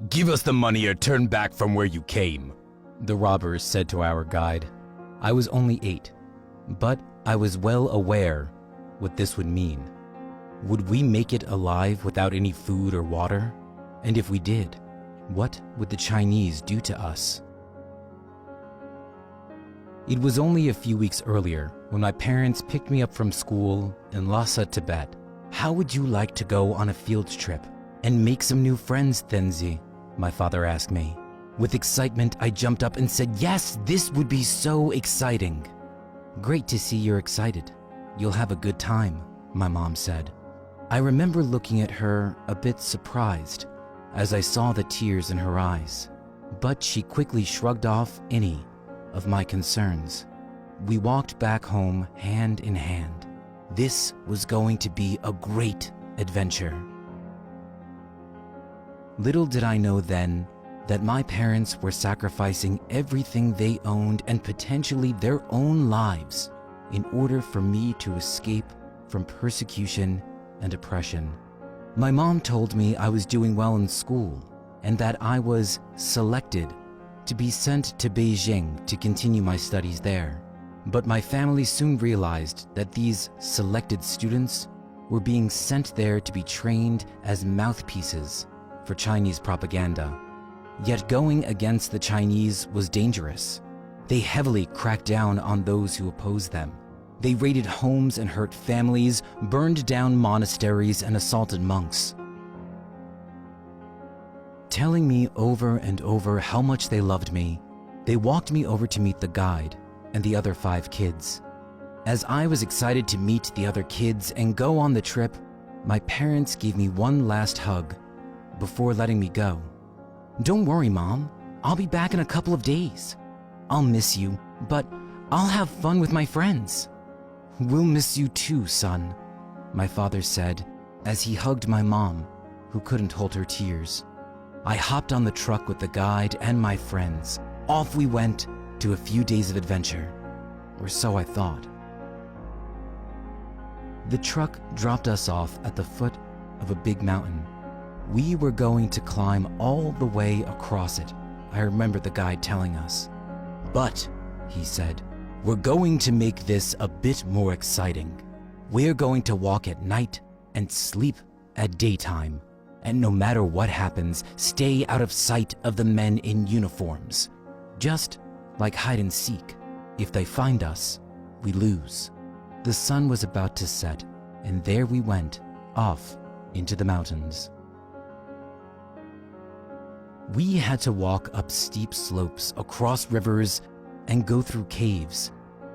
"Give us the money or turn back from where you came," the robbers said to our guide. I was only 8, but I was well aware what this would mean. Would we make it alive without any food or water? And if we did, what would the Chinese do to us? It was only a few weeks earlier when my parents picked me up from school in Lhasa, Tibet. "How would you like to go on a field trip and make some new friends, Tenzin?" my father asked me. With excitement, I jumped up and said, "Yes, this would be so exciting." "Great to see you're excited. You'll have a good time," my mom said. I remember looking at her a bit surprised as I saw the tears in her eyes, but she quickly shrugged off any of my concerns. We walked back home hand in hand. This was going to be a great adventure. Little did I know then that my parents were sacrificing everything they owned and potentially their own lives in order for me to escape from persecution and oppression. My mom told me I was doing well in school and that I was selected to be sent to Beijing to continue my studies there. But my family soon realized that these selected students were being sent there to be trained as mouthpieces for Chinese propaganda. Yet going against the Chinese was dangerous. They heavily cracked down on those who opposed them. They raided homes and hurt families, burned down monasteries, and assaulted monks. Telling me over and over how much they loved me, they walked me over to meet the guide and the other 5 kids. As I was excited to meet the other kids and go on the trip, my parents gave me one last hug before letting me go. "Don't worry, Mom. I'll be back in a couple of days. I'll miss you, but I'll have fun with my friends." "We'll miss you too, son," my father said as he hugged my mom, who couldn't hold her tears. I hopped on the truck with the guide and my friends. Off we went to a few days of adventure, or so I thought. The truck dropped us off at the foot of a big mountain. We were going to climb all the way across it, I remember the guide telling us. "But," he said, "we're going to make this a bit more exciting. We're going to walk at night and sleep at daytime. And no matter what happens, stay out of sight of the men in uniforms. Just like hide and seek. If they find us, we lose." The sun was about to set, and there we went, off into the mountains. We had to walk up steep slopes, across rivers, and go through caves.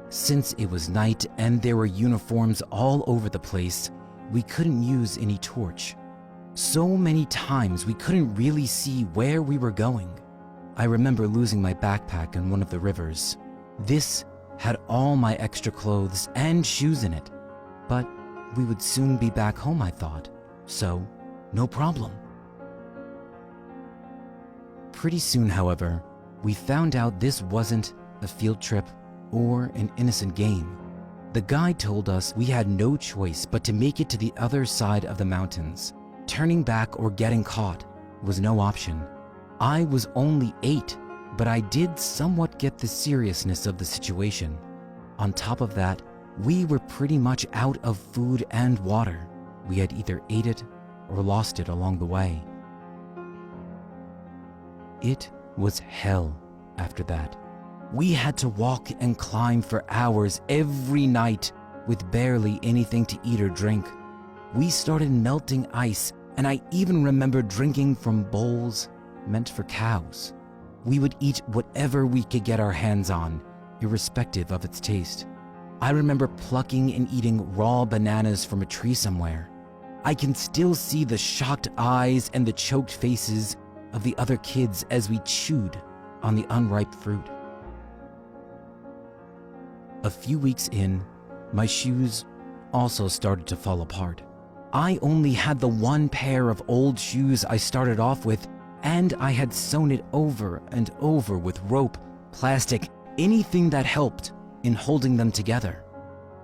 Since it was night and there were uniforms all over the place, we couldn't use any torch. So many times we couldn't really see where we were going. I remember losing my backpack in one of the rivers. This had all my extra clothes and shoes in it, but we would soon be back home, I thought, so no problem. Pretty soon, however, we found out this wasn't a field trip or an innocent game. The guide told us we had no choice but to make it to the other side of the mountains. Turning back or getting caught was no option. I was only 8, but I did somewhat get the seriousness of the situation. On top of that, we were pretty much out of food and water. We had either ate it or lost it along the way. It was hell after that. We had to walk and climb for hours every night with barely anything to eat or drink. We started melting ice, and I even remember drinking from bowls meant for cows. We would eat whatever we could get our hands on, irrespective of its taste. I remember plucking and eating raw bananas from a tree somewhere. I can still see the shocked eyes and the choked faces of the other kids as we chewed on the unripe fruit. A few weeks in, my shoes also started to fall apart. I only had the one pair of old shoes I started off with, and I had sewn it over and over with rope, plastic, anything that helped in holding them together.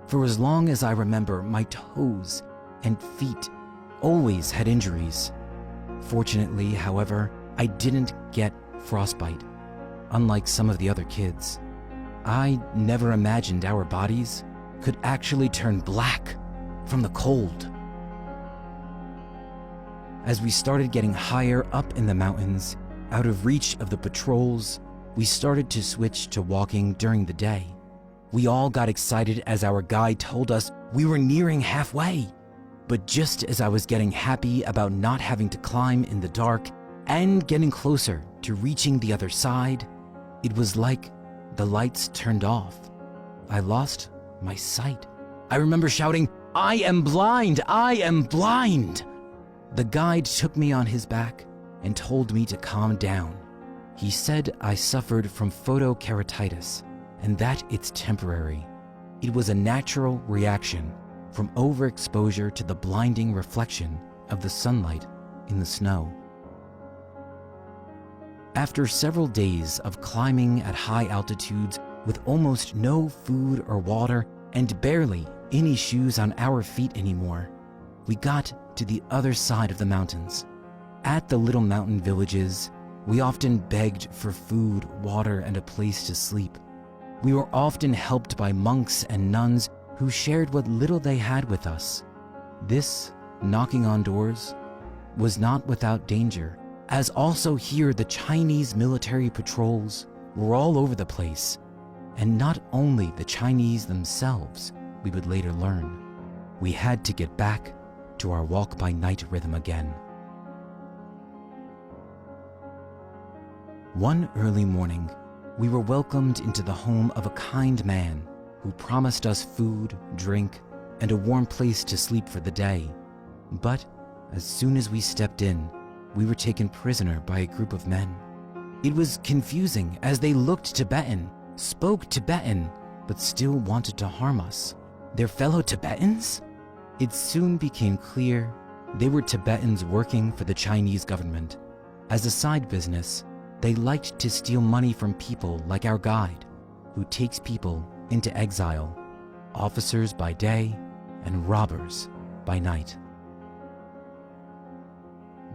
For as long as I remember, my toes and feet always had injuries. Fortunately, however, I didn't get frostbite, unlike some of the other kids. I never imagined our bodies could actually turn black from the cold. As we started getting higher up in the mountains, out of reach of the patrols, we started to switch to walking during the day. We all got excited as our guide told us we were nearing halfway. But just as I was getting happy about not having to climb in the dark and getting closer to reaching the other side, it was like the lights turned off. I lost my sight. I remember shouting, "I am blind! I am blind!" The guide took me on his back and told me to calm down. He said I suffered from photokeratitis and that it's temporary. It was a natural reaction from overexposure to the blinding reflection of the sunlight in the snow. After several days of climbing at high altitudes with almost no food or water and barely any shoes on our feet anymore, we got to the other side of the mountains. At the little mountain villages, we often begged for food, water, and a place to sleep. We were often helped by monks and nuns who shared what little they had with us. This knocking on doors was not without danger, as also here the Chinese military patrols were all over the place, and not only the Chinese themselves, we would later learn. We had to get back to our walk-by-night rhythm again. One early morning, we were welcomed into the home of a kind man who promised us food, drink, and a warm place to sleep for the day. But as soon as we stepped in, we were taken prisoner by a group of men. It was confusing as they looked Tibetan, spoke Tibetan, but still wanted to harm us. Their fellow Tibetans? It soon became clear they were Tibetans working for the Chinese government. As a side business, they liked to steal money from people like our guide, who takes people into exile, officers by day and robbers by night.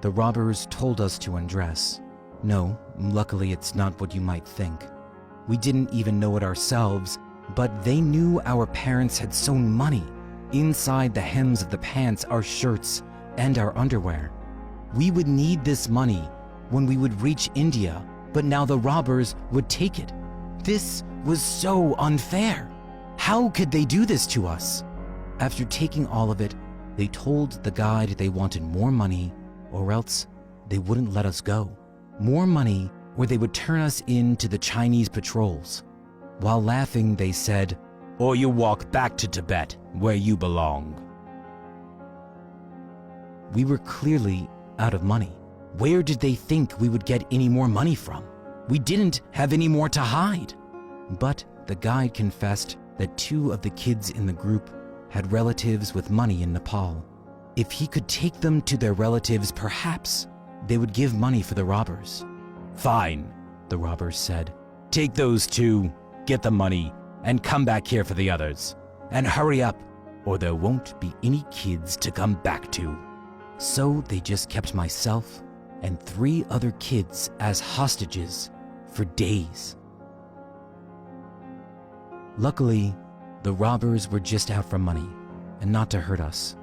The robbers told us to undress. No, luckily it's not what you might think. We didn't even know it ourselves, but they knew our parents had sewn money inside the hems of the pants, our shirts, and our underwear. We would need this money when we would reach India, but now the robbers would take it. This was so unfair. How could they do this to us? After taking all of it, they told the guide they wanted more money or else they wouldn't let us go. More money or they would turn us in to the Chinese patrols. While laughing, they said, "Or you walk back to Tibet, where you belong." We were clearly out of money. Where did they think we would get any more money from? We didn't have any more to hide. But the guide confessed that 2 of the kids in the group had relatives with money in Nepal. If he could take them to their relatives, perhaps they would give money for the robbers. "Fine," the robbers said. "Take those 2, get the money, and come back here for the others. And hurry up, or there won't be any kids to come back to." So they just kept myself and 3 other kids as hostages for days. Luckily, the robbers were just out for money and not to hurt us.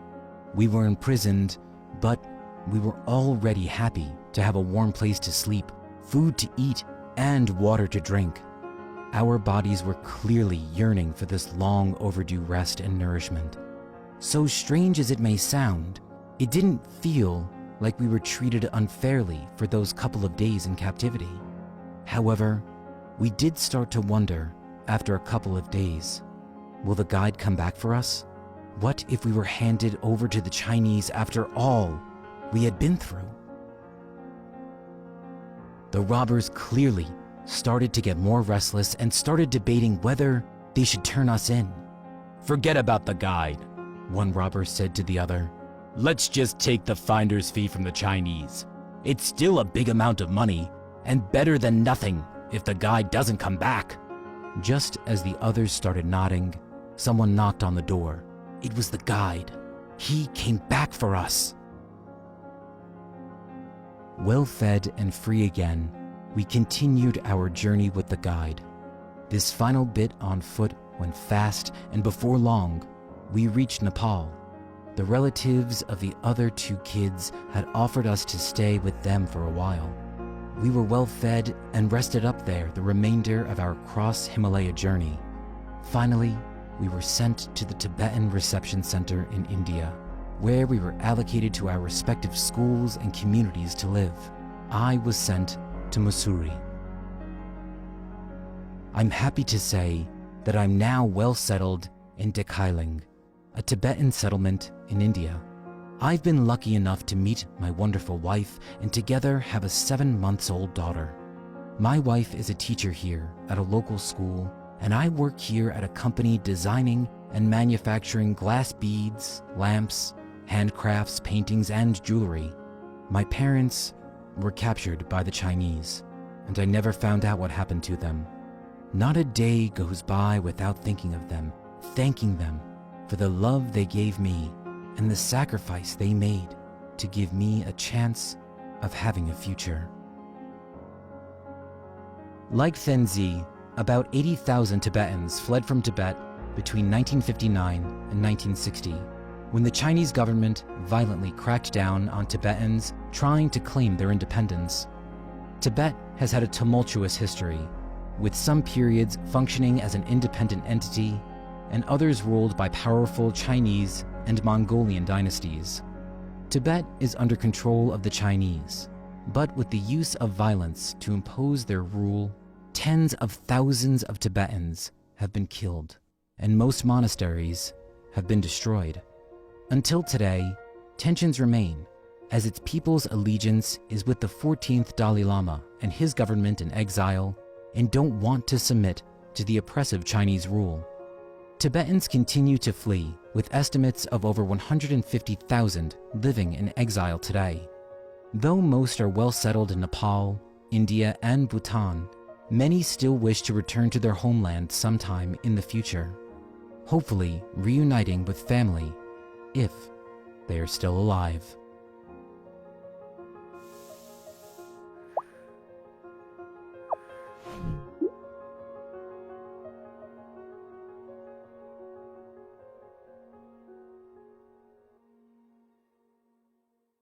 We were imprisoned, but we were already happy to have a warm place to sleep, food to eat, and water to drink. Our bodies were clearly yearning for this long overdue rest and nourishment. So strange as it may sound, it didn't feel like we were treated unfairly for those couple of days in captivity. However, we did start to wonder after a couple of days, will the guide come back for us? What if we were handed over to the Chinese after all we had been through? The robbers clearly started to get more restless and started debating whether they should turn us in. "Forget about the guide," one robber said to the other. "Let's just take the finder's fee from the Chinese. It's still a big amount of money, and better than nothing if the guide doesn't come back." Just as the others started nodding, someone knocked on the door. It was the guide. He came back for us. Well fed and free again, we continued our journey with the guide. This final bit on foot went fast, and before long, we reached Nepal. The relatives of the other 2 kids had offered us to stay with them for a while. We were well fed and rested up there the remainder of our cross-Himalaya journey. Finally, we were sent to the Tibetan Reception Center in India, where we were allocated to our respective schools and communities to live. I was sent to Mussoorie. I'm happy to say that I'm now well settled in Dekailing, a Tibetan settlement in India. I've been lucky enough to meet my wonderful wife and together have a 7-month-old daughter. My wife is a teacher here at a local school, and I work here at a company designing and manufacturing glass beads, lamps, handcrafts, paintings, and jewelry. My parents were captured by the Chinese, and I never found out what happened to them. Not a day goes by without thinking of them, thanking them for the love they gave me and the sacrifice they made to give me a chance of having a future. Like Tenzin, about 80,000 Tibetans fled from Tibet between 1959 and 1960, when the Chinese government violently cracked down on Tibetans trying to claim their independence. Tibet has had a tumultuous history, with some periods functioning as an independent entity and others ruled by powerful Chinese and Mongolian dynasties. Tibet is under control of the Chinese, but with the use of violence to impose their rule, tens of thousands of Tibetans have been killed, and most monasteries have been destroyed. Until today, tensions remain, as its people's allegiance is with the 14th Dalai Lama and his government in exile, and don't want to submit to the oppressive Chinese rule. Tibetans continue to flee, with estimates of over 150,000 living in exile today. Though most are well settled in Nepal, India, and Bhutan, many still wish to return to their homeland sometime in the future, hopefully reuniting with family if they are still alive.